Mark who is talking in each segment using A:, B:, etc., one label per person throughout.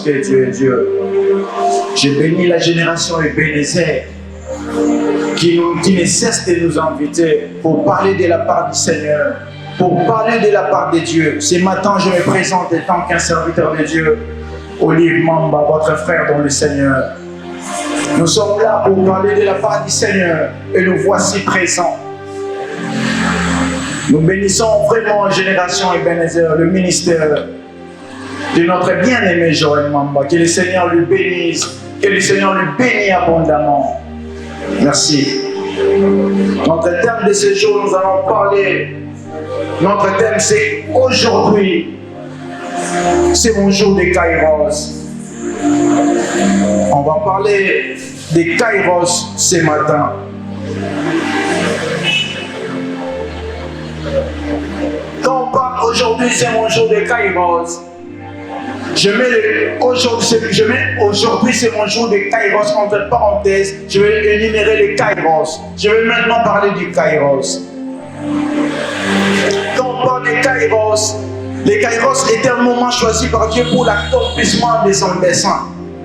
A: parce que tu es Dieu. Je bénis la génération Ebenezer qui ne cesse de nous inviter pour parler de la part du Seigneur, pour parler de la part de Dieu. Ce matin, je me présente en tant qu'un serviteur de Dieu, Olive Mamba, votre frère dans le Seigneur. Nous sommes là pour parler de la part du Seigneur et nous voici présents. Nous bénissons vraiment Génération Ebenezer, le ministère de notre bien-aimé Joël Mamba. Que le Seigneur lui bénisse, que le Seigneur lui bénisse abondamment. Merci. Notre thème de ce jour, nous allons parler. Notre thème, c'est aujourd'hui. C'est mon jour de Kairos. On va parler de Kairos ce matin. Quand on parle aujourd'hui, c'est mon jour de Kairos. Je mets aujourd'hui, c'est mon jour de Kairos, entre parenthèses, je vais énumérer les Kairos. Je vais maintenant parler du Kairos. Quand on parle des Kairos, les Kairos est un moment choisi par Dieu pour l'accomplissement de son dessein.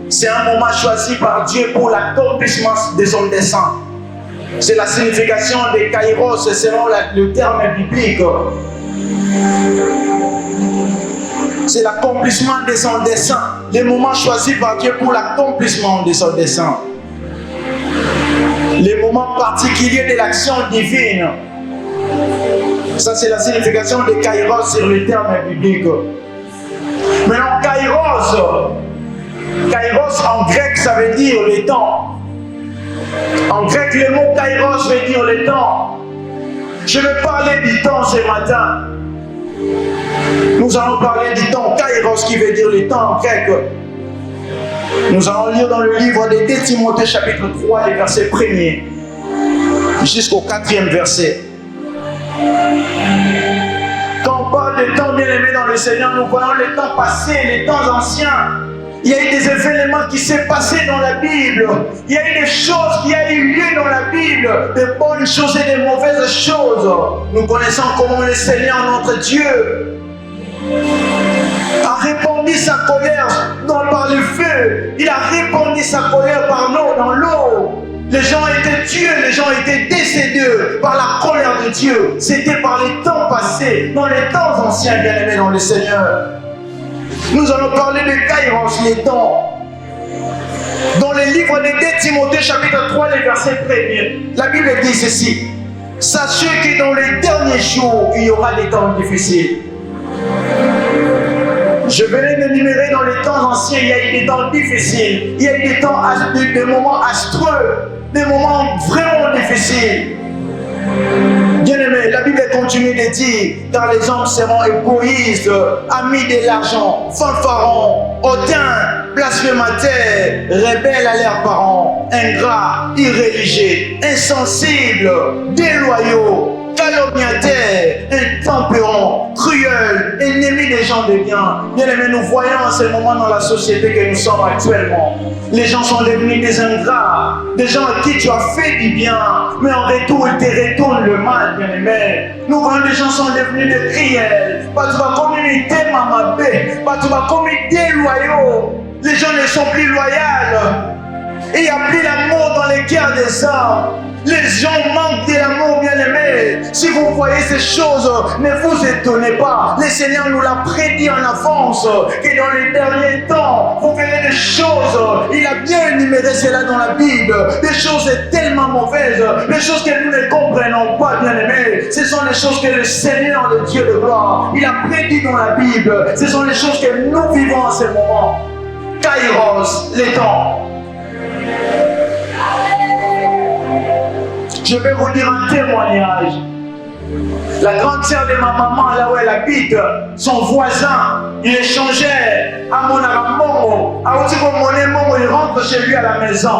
A: C'est un moment choisi par Dieu pour l'accomplissement de son dessein. C'est la signification des Kairos selon le terme biblique. C'est l'accomplissement de son dessein. Les moments choisis par Dieu pour l'accomplissement de son dessein. Les moments particuliers de l'action divine. Ça, c'est la signification de Kairos sur le terme biblique. Maintenant, Kairos en grec, ça veut dire le temps. En grec, le mot Kairos veut dire le temps. Je vais parler du temps ce matin. Nous allons parler du temps, Kairos qui veut dire le temps en grec. Nous allons lire dans le livre de 2 Timothée chapitre 3, les versets 1er jusqu'au 4e verset. Quand on parle de temps bien aimé dans le Seigneur, nous voyons les temps passés, les temps anciens. Il y a eu des événements qui s'est passé dans la Bible. Il y a eu des choses qui ont eu lieu dans la Bible. De bonnes choses et de mauvaises choses. Nous connaissons comment le Seigneur, notre Dieu, a répandu sa colère par le feu. Il a répandu sa colère par l'eau, dans l'eau. Les gens étaient tués, les gens étaient décédés par la colère de Dieu. C'était par les temps passés, dans les temps anciens, bien aimés dans le Seigneur. Nous allons parler de Kairos, les temps. Dans le livre de 2 Timothée, chapitre 3, les versets 1er, la Bible dit ceci. Sachez que dans les derniers jours, il y aura des temps difficiles. Je venais d'énumérer dans les temps anciens, il y a eu des temps difficiles. Il y a eu des moments astreux, des moments vraiment difficiles. Bien-aimé, la Bible continue de dire, car les hommes seront égoïstes, amis de l'argent, fanfarons, hautains, blasphémateurs, rebelles à leurs parents, ingrats, irréligieux, insensibles, déloyaux, calomniateurs, intempérants, cruels, ennemis des gens de bien. Bien-aimé, nous voyons en ce moment dans la société que nous sommes actuellement. Les gens sont devenus des ingrats, des gens à qui tu as fait du bien, mais en retour, ils te retournent le mal, bien-aimé. Nous voyons des gens sont devenus des cruels, pas tu vas communauté mamabé, pas tu vas communauté déloyaux. Les gens ne sont plus loyaux. Il n'y a plus l'amour dans les cœurs des hommes. Les gens manquent de l'amour, bien-aimé. Si vous voyez ces choses, ne vous étonnez pas. Le Seigneur nous l'a prédit en avance que dans les derniers temps, vous verrez des choses. Il a bien énuméré cela dans la Bible. Des choses tellement mauvaises, des choses que nous ne comprenons pas, bien-aimé. Ce sont les choses que le Seigneur, le Dieu de gloire, il a prédit dans la Bible. Ce sont les choses que nous vivons en ce moment. Kairos, les temps. Je vais vous dire un témoignage. La grande sœur de ma maman, là où elle habite, son voisin, il échangeait à mon aramongo. Il rentre chez lui à la maison.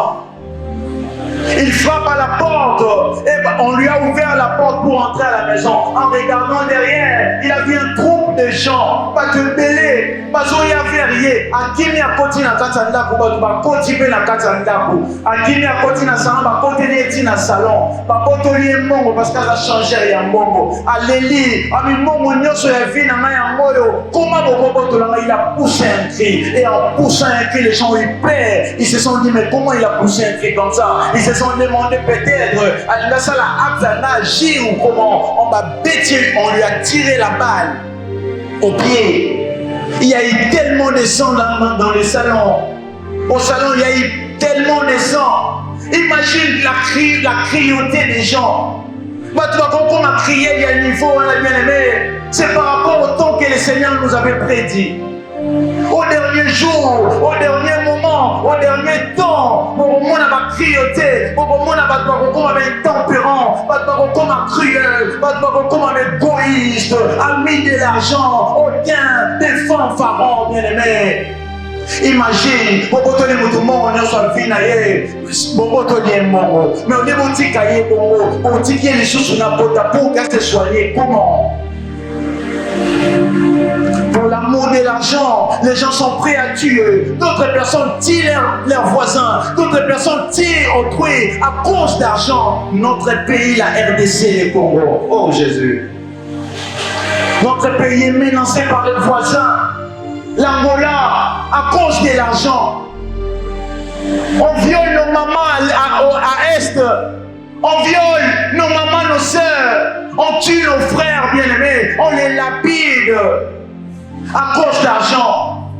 A: Il frappe à la porte. Et on lui a ouvert la porte pour entrer à la maison. En regardant derrière, il a vu un trou nombre de gens, pas de belé, pas de verrier, à qui n'y a côté na katanda pour ba côté pe na katanda pour, à qui n'y a côté na salon, ba côté ni na salon, ba côté mongo parce que ça change rien mongo. Alléluia, ami mongo nyoso ya vie na ya moyo, comment beaucoup de la il a poussé un cri et en poussant un cri les gens ils perdent, ils se sont dit mais comment il a poussé un cri comme ça? Ils se sont demandé peut-être à ça la Abzana agir ou comment on va bêtir, on lui a tiré la balle au pied. Il y a eu tellement de sang dans le salon. Au salon, il y a eu tellement de sang. Imagine la cruauté des gens. Quand on a crié, il y a un niveau, on a bien aimé. C'est par rapport au temps que le Seigneur nous avait prédit. Au dernier jour, au dernier moment, au dernier temps, au moment où on a cruauté, au moment où on a intempérant, au moment où cruel, au moment où égoïste, ami de l'argent, aucun des fanfarons, bien aimés. Imagine, Boboto ne mutumo on soit vina ye, Boboto ni mongo, mais on est monti kaye bongo, on dit qu'il y a les choses sur la porte pour qu'elle se soigne. Comment? Pour l'amour de l'argent, les gens sont prêts à tuer. D'autres personnes tirent leurs voisins. D'autres personnes tirent autrui à cause d'argent. Notre pays, la RDC, le Congo. Oh Jésus. Notre pays est menacé par les voisins. L'Angola, à cause de l'argent. On viole nos mamans à Est. On viole nos mamans, nos sœurs. On tue nos frères bien-aimés. On les lapide à cause d'argent.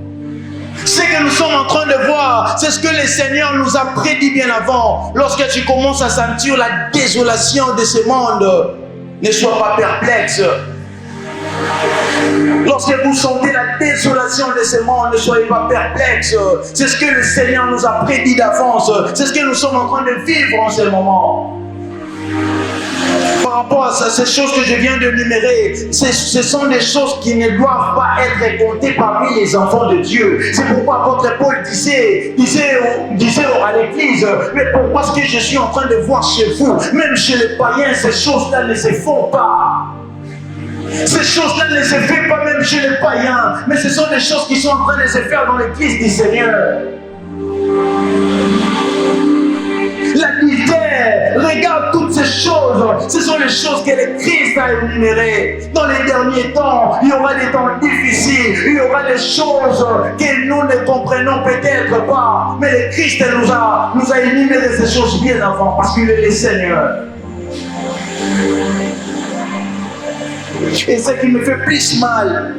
A: Ce que nous sommes en train de voir, c'est ce que le Seigneur nous a prédit bien avant. Lorsque tu commences à sentir la désolation de ce monde, ne sois pas perplexe. Lorsque vous sentez la désolation de ce monde, ne soyez pas perplexe. C'est ce que le Seigneur nous a prédit d'avance. C'est ce que nous sommes en train de vivre en ce moment. Par rapport à ces choses que je viens de numérer, ce sont des choses qui ne doivent pas être comptées parmi les enfants de Dieu. C'est pourquoi apôtre Paul disait à l'église, mais pourquoi est-ce que je suis en train de voir chez vous, même chez les païens, ces choses-là ne se font pas. Ces choses-là ne se font pas même chez les païens, mais ce sont des choses qui sont en train de se faire dans l'église du Seigneur. L'adultère, regarde toutes ces choses. Ce sont les choses que le Christ a énumérées. Dans les derniers temps, il y aura des temps difficiles. Il y aura des choses que nous ne comprenons peut-être pas. Mais le Christ nous a énuméré ces choses bien avant parce qu'il est le Seigneur. Et ce qui me fait plus mal,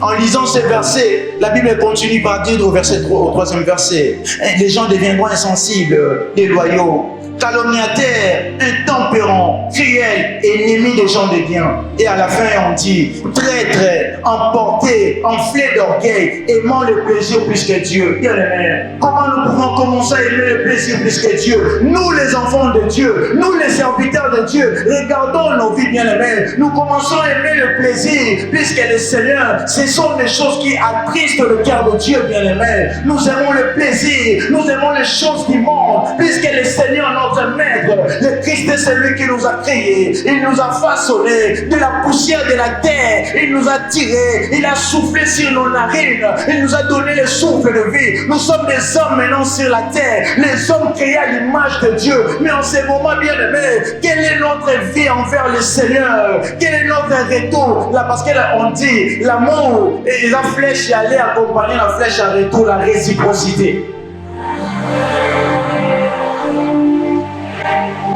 A: en lisant ces versets, la Bible continue par dire au troisième verset, les gens deviendront insensibles, déloyaux, calomniateurs, intempérants, cruels, ennemis des gens de bien. Et à la fin, on dit, traîtres, emportés, enflés d'orgueil, aimant le plaisir plus que Dieu. Bien aimé, comment nous pouvons commencer à aimer le plaisir plus que Dieu? Nous, les enfants de Dieu, nous, les serviteurs de Dieu, regardons nos vies, bien aimés. Nous commençons à aimer le plaisir plus que le Seigneur. Ce sont des choses qui attristent le cœur de Dieu, bien aimé. Nous aimons le plaisir, nous aimons les choses du monde, plus que le Seigneur, notre Maître. Le Christ est celui qui nous a créés. Il nous a façonnés de la poussière de la terre. Il nous a tirés. Il a soufflé sur nos narines. Il nous a donné le souffle de vie. Nous sommes des hommes maintenant sur la terre. Les hommes créés à l'image de Dieu. Mais en ce moment, bien aimé, quelle est notre vie envers le Seigneur? Quel est notre retour? Là, parce qu'on dit l'amour et la flèche allait accompagner la flèche à retour, la réciprocité.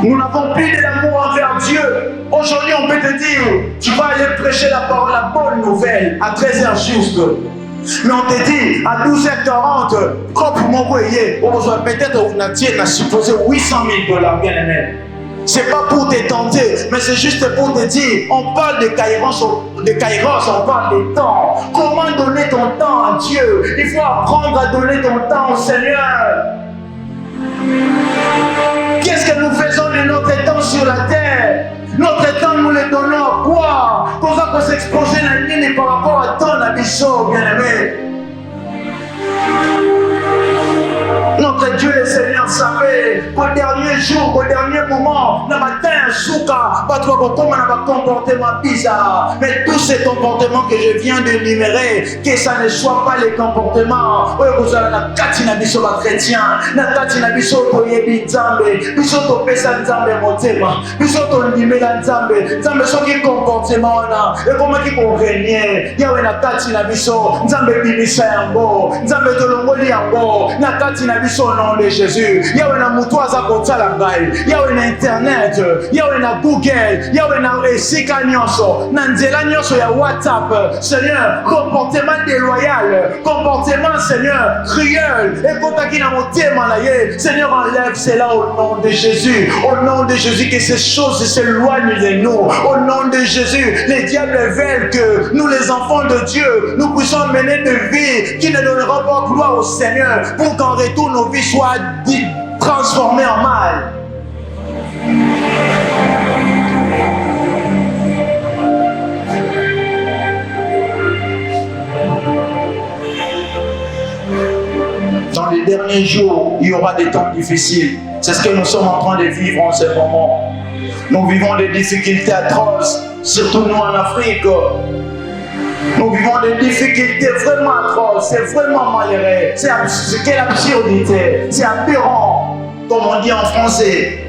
A: Nous n'avons plus de l'amour envers Dieu. Aujourd'hui, on peut te dire, tu vas aller prêcher la parole, la bonne nouvelle, à 13h juste. Mais on te dit, à 12h40, comme mon voyez, on va peut-être on supposé 800 000 $, bien aimé. C'est pas pour te tenter, mais c'est juste pour te dire, on parle de kairos, on parle de temps. Comment donner ton temps à Dieu? Il faut apprendre à donner ton temps au Seigneur. Qu'est-ce que nous faisons de notre temps sur la terre? Notre temps, nous le donnons à quoi? Pour ça qu'on s'expose la ligne par rapport à ton habitant, bien-aimé. Notre Dieu, le Seigneur, savait qu'au dernier jour, au dernier moment, le matin, souka, pas toi comme un comportement bizarre. Mais tous ces comportements que je viens d'énumérer, que ça ne soit pas les comportements. Oui, vous avez la katina biso la chrétien, la katina biso to yebi nzambe, biso to pesa nzambe motema, biso to ndimela nzambe, nzambe soki comportement na, et comment qui qu'on régner, yawe na katina biso, nzambe bimisa yango, nzambe tolongoli yango, na katina biso au nom de Jésus. Yawe na mutu aza kotala ngai, yawe na internet, yawe na Google, yawe na esika nyonso, na nzela nyonso ya WhatsApp, Seigneur, comportement déloyal, comportement, Seigneur, cruel, et kotaki na motema na ye, Seigneur, enlève cela au nom de Jésus, au nom de Jésus, que ces choses s'éloignent de nous, au nom de Jésus. Les diables veulent que nous, les enfants de Dieu, nous puissions mener de vie qui ne donnera pas gloire au Seigneur, pour qu'en retour nos vies soient transformées en mal. Dans les derniers jours, il y aura des temps difficiles. C'est ce que nous sommes en train de vivre en ce moment. Nous vivons des difficultés atroces, surtout nous en Afrique. Nous vivons des difficultés vraiment atroces, c'est vraiment malheureux. C'est quelle absurdité, c'est aberrant, comme on dit en français.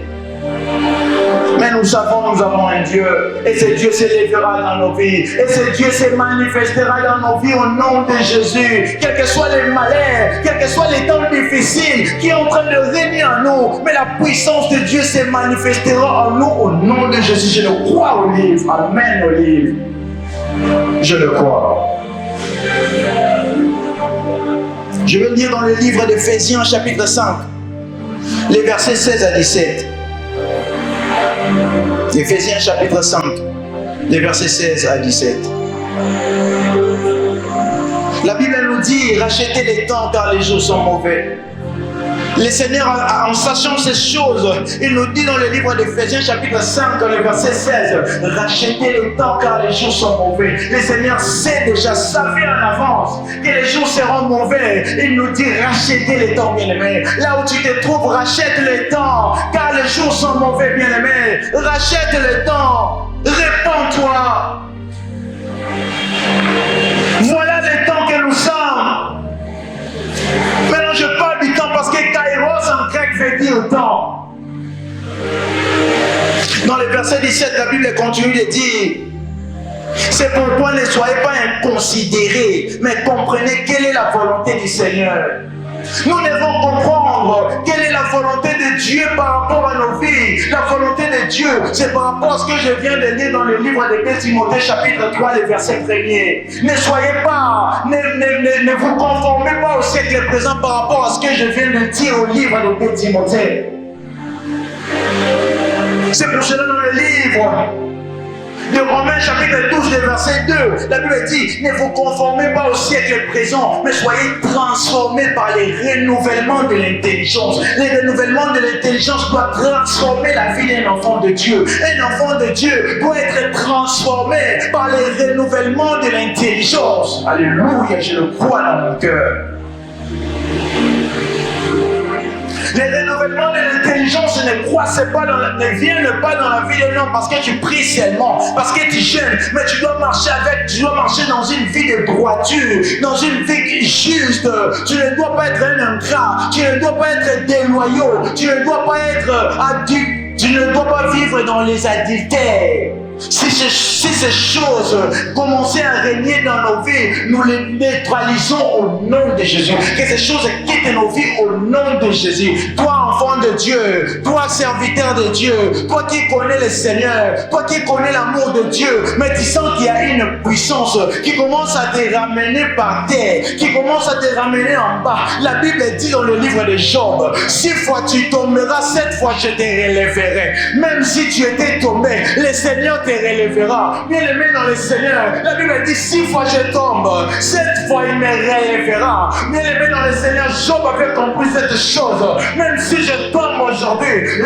A: Mais nous savons, nous avons un Dieu, et ce Dieu s'élèvera dans nos vies, et ce Dieu se manifestera dans nos vies au nom de Jésus. Quels que soient les malheurs, quels que soient les temps difficiles qui sont en train de régner en nous, mais la puissance de Dieu se manifestera en nous au nom de Jésus. Je le crois au livre. Amen au livre. Je le crois. Je vais lire dans le livre d'Éphésiens chapitre 5, les versets 16 à 17. Éphésiens chapitre 5, les versets 16 à 17. La Bible nous dit, rachetez les temps car les jours sont mauvais. Le Seigneur, en sachant ces choses, il nous dit dans le livre d'Éphésiens chapitre 5, dans le verset 16, rachetez les temps car les jours sont mauvais. Le Seigneur sait déjà, savait en avance que les jours seront mauvais. Il nous dit, rachetez les temps, bien-aimés. Là où tu te trouves, rachète les temps car les jours sont mauvais, bien-aimés. Rachète le temps, répands-toi. Voilà les temps que nous sommes. Maintenant, je parle du temps parce que kairos en grec veut dire temps. Dans le verset 17, la Bible continue de dire, c'est pourquoi ne soyez pas inconsidérés, mais comprenez quelle est la volonté du Seigneur. Nous devons comprendre quelle est la volonté de Dieu par rapport à nos vies. La volonté de Dieu, c'est par rapport à ce que je viens de lire dans le livre de 2 Timothée chapitre 3, le verset 1er. Ne soyez pas, ne vous conformez pas au siècle présent par rapport à ce que je viens de dire au livre de 2 Timothée. C'est pour cela dans le livre de Romains chapitre 12, le verset 2, la Bible dit, ne vous conformez pas au siècle présent, mais soyez transformés par les renouvellements de l'intelligence. Les renouvellements de l'intelligence doivent transformer la vie d'un enfant de Dieu. Un enfant de Dieu doit être transformé par les renouvellements de l'intelligence. Alléluia, je le crois dans mon cœur. Les renouvellements de l'intelligence ne viennent pas dans la vie de l'homme parce que tu pries seulement, parce que tu jeûnes, mais tu dois marcher dans une vie de droiture, dans une vie juste. Tu ne dois pas être un ingrat, tu ne dois pas être déloyaux, tu ne dois pas être adulte, tu ne dois pas vivre dans les adultères. Si ces choses commençaient à régner dans nos vies, nous les neutralisons au nom de Jésus. Que ces choses quittent nos vies au nom de Jésus. Toi, enfant de Dieu, toi, serviteur de Dieu, toi qui connais le Seigneur, toi qui connais l'amour de Dieu, mais tu sens qu'il y a une puissance qui commence à te ramener par terre, qui commence à te ramener en bas. La Bible dit dans le livre de Job, 6 fois tu tomberas, 7 fois je te relèverai. Même si tu étais tombé, le Seigneur te relèvera. Bien aimé dans le Seigneur, la Bible dit 6 fois je tombe, 7 fois il me relèvera. Bien aimé dans le Seigneur, Job avait compris cette chose. Même si je tombe aujourd'hui,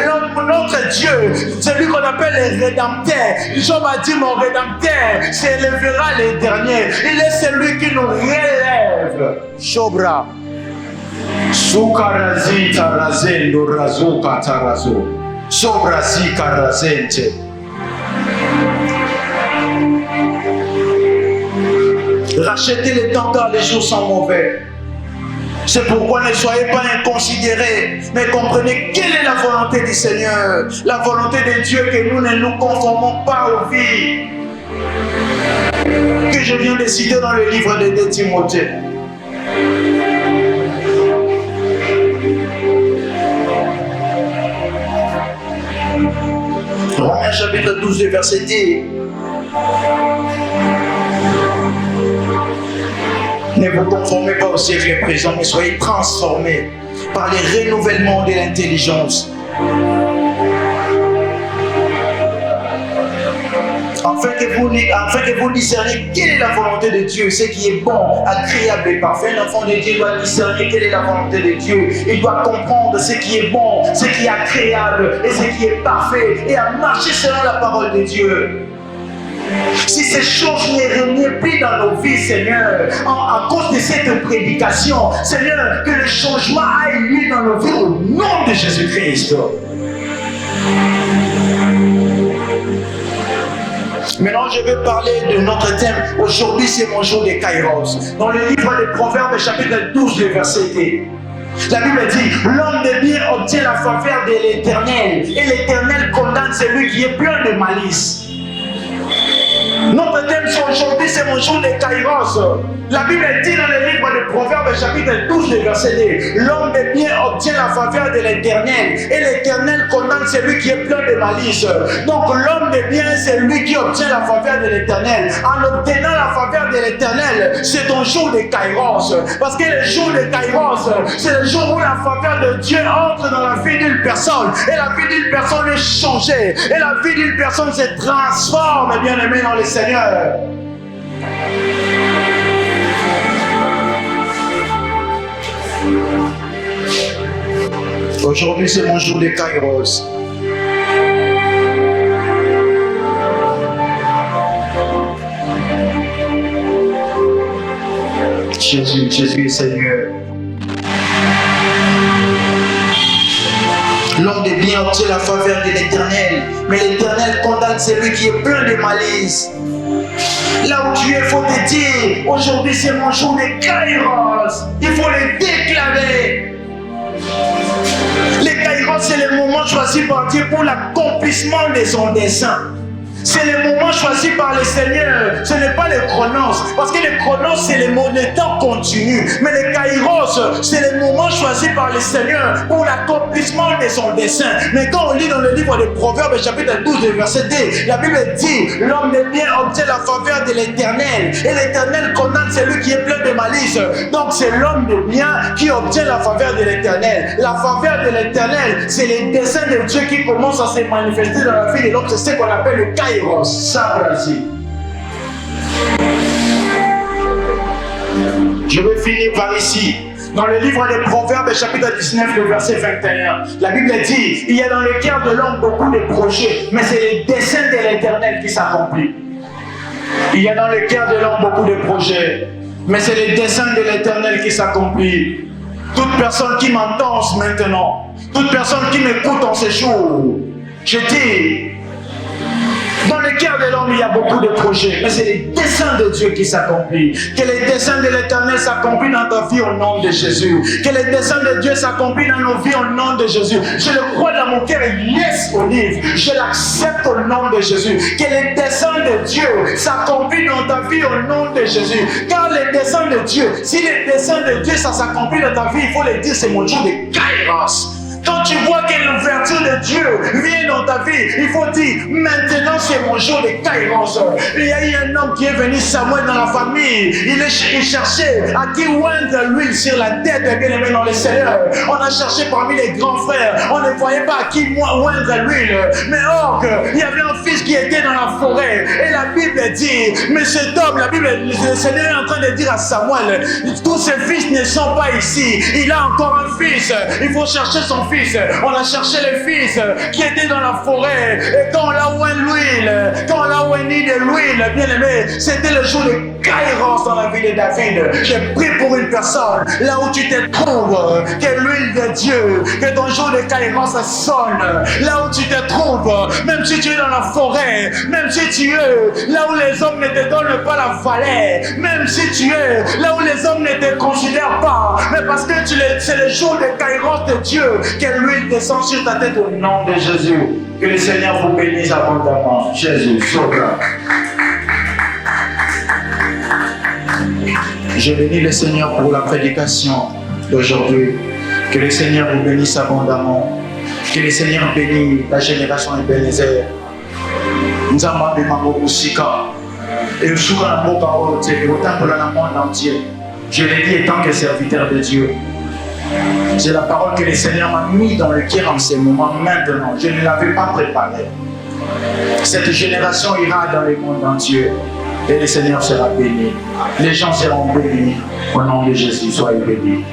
A: notre Dieu, celui qu'on appelle le Rédempteur, Job a dit mon Rédempteur s'élèvera les derniers. Il est celui qui nous relève. Shobra. Sukarazi tarazendo razuka tarazo. Sobrasi Karazente. Rachetez le temps car les jours sont mauvais. C'est pourquoi ne soyez pas inconsidérés, mais comprenez quelle est la volonté du Seigneur. La volonté de Dieu, que nous ne nous conformons pas aux vies que je viens de citer dans le livre de 2 Timothée. Romains chapitre 12, verset 10. Ne vous conformez pas au siècle présent, mais soyez transformés par les renouvellements de l'intelligence. Afin que vous discerniez quelle est la volonté de Dieu, ce qui est bon, agréable et parfait. L'enfant de Dieu doit discerner quelle est la volonté de Dieu. Il doit comprendre ce qui est bon, ce qui est agréable et ce qui est parfait, et à marcher selon la parole de Dieu. Si ces choses ne régnaient plus dans nos vies, Seigneur, à cause de cette prédication, Seigneur, que le changement aille lieu dans nos vies au nom de Jésus-Christ. Maintenant, je vais parler de notre thème. Aujourd'hui, c'est mon jour de Kairos. Dans le livre des Proverbes, chapitre 12, verset 2. La Bible dit, l'homme de bien obtient la faveur de l'Éternel, et l'Éternel condamne celui qui est plein de malice. Notre thème aujourd'hui, c'est mon jour de Kairos. La Bible dit dans le livre de Proverbes, chapitre 12, verset 2, l'homme de bien obtient la faveur de l'Éternel, et l'Éternel condamne celui qui est plein de malice. Donc l'homme de bien, c'est lui qui obtient la faveur de l'Éternel. En obtenant la faveur de l'Éternel, c'est ton jour de Kairos. Parce que le jour de Kairos, c'est le jour où la faveur de Dieu entre dans la vie d'une personne, et la vie d'une personne est changée, et la vie d'une personne se transforme, bien aimé dans le Seigneur. Aujourd'hui, c'est mon jour de Kairos. Jésus est Seigneur. L'homme de bien obtient la faveur de l'Éternel, mais l'Éternel condamne celui qui est plein de malice. Là où tu es, il faut te dire, aujourd'hui c'est mon jour de Kairos. Il faut le déclarer. Les Kairos, c'est le moment choisi par Dieu pour l'accomplissement de son dessein. C'est le moment choisi par le Seigneur. Ce n'est pas le chronos. Parce que le chronos, c'est le temps continu. Mais le kairos, c'est le moment choisi par le Seigneur pour l'accomplissement de son dessein. Mais quand on lit dans le livre des Proverbes, chapitre 12, verset 2, la Bible dit, l'homme de bien obtient la faveur de l'Éternel. Et l'Éternel condamne celui qui est plein de malice. Donc c'est l'homme de bien qui obtient la faveur de l'Éternel. La faveur de l'Éternel, c'est le dessein de Dieu qui commence à se manifester dans la vie de l'homme. C'est ce qu'on appelle le kairos. Je vais finir par ici. Dans le livre des Proverbes, chapitre 19, le verset 21, la Bible dit, il y a dans le cœur de l'homme beaucoup de projets, mais c'est le dessein de l'Éternel qui s'accomplit. Il y a dans le cœur de l'homme beaucoup de projets, mais c'est le dessein de l'Éternel qui s'accomplit. Toute personne qui m'entend maintenant, toute personne qui m'écoute en ces jours, je dis, dans le cœur de l'homme, il y a beaucoup de projets, mais c'est les desseins de Dieu qui s'accomplissent. Que les desseins de l'Éternel s'accomplissent dans ta vie au nom de Jésus. Que les desseins de Dieu s'accomplissent dans nos vies au nom de Jésus. Je le crois dans mon cœur et laisse au livre. Je l'accepte au nom de Jésus. Que les desseins de Dieu s'accomplissent dans ta vie au nom de Jésus. Car les desseins de Dieu, si les desseins de Dieu ça s'accomplit dans ta vie, il faut le dire, c'est mon jour de Kairos. Quand tu vois que l'ouverture de Dieu vient dans ta vie, il faut dire, maintenant c'est mon jour de Kairos. Il y a eu un homme qui est venu, Samuel, dans la famille. Il cherchait à qui oindre l'huile sur la tête, bien aimé dans le Seigneur. On a cherché parmi les grands frères. On ne voyait pas à qui oindre l'huile. Mais or, il y avait un fils qui était dans la forêt. Et la Bible dit, mais cet homme, le Seigneur est en train de dire à Samuel, tous ses fils ne sont pas ici. Il a encore un fils. Il faut chercher son fils. On a cherché les fils qui étaient dans la forêt. Et quand on l'a oint l'huile, quand on l'a oigné de l'huile, bien-aimé. C'était le jour de Kairos dans la vie de David. J'ai prié pour une personne, là où tu te trouves, que l'huile de Dieu, que ton jour de Kairos sonne, là où tu te trouves, même si tu es dans la forêt, même si tu es là où les hommes ne te donnent pas la vallée, même si tu es là où les hommes ne te considèrent pas, mais parce que c'est le jour de Kairos de Dieu, que l'huile descend sur ta tête au nom de Jésus. Que le Seigneur vous bénisse abondamment. Jésus, sauve-la. Je bénis le Seigneur pour la prédication d'aujourd'hui. Que le Seigneur vous bénisse abondamment. Que le Seigneur bénisse la génération Ebenezer. Nous avons des mamans Moussika. Et je suis dans le autant pour le monde entier. Je l'ai dit étant que serviteur de Dieu. C'est la parole que le Seigneur m'a mis dans le cœur en ce moment maintenant. Je ne l'avais pas préparée. Cette génération ira dans le monde entier. Et le Seigneur sera béni. Les gens seront bénis. Au nom de Jésus, soyez bénis.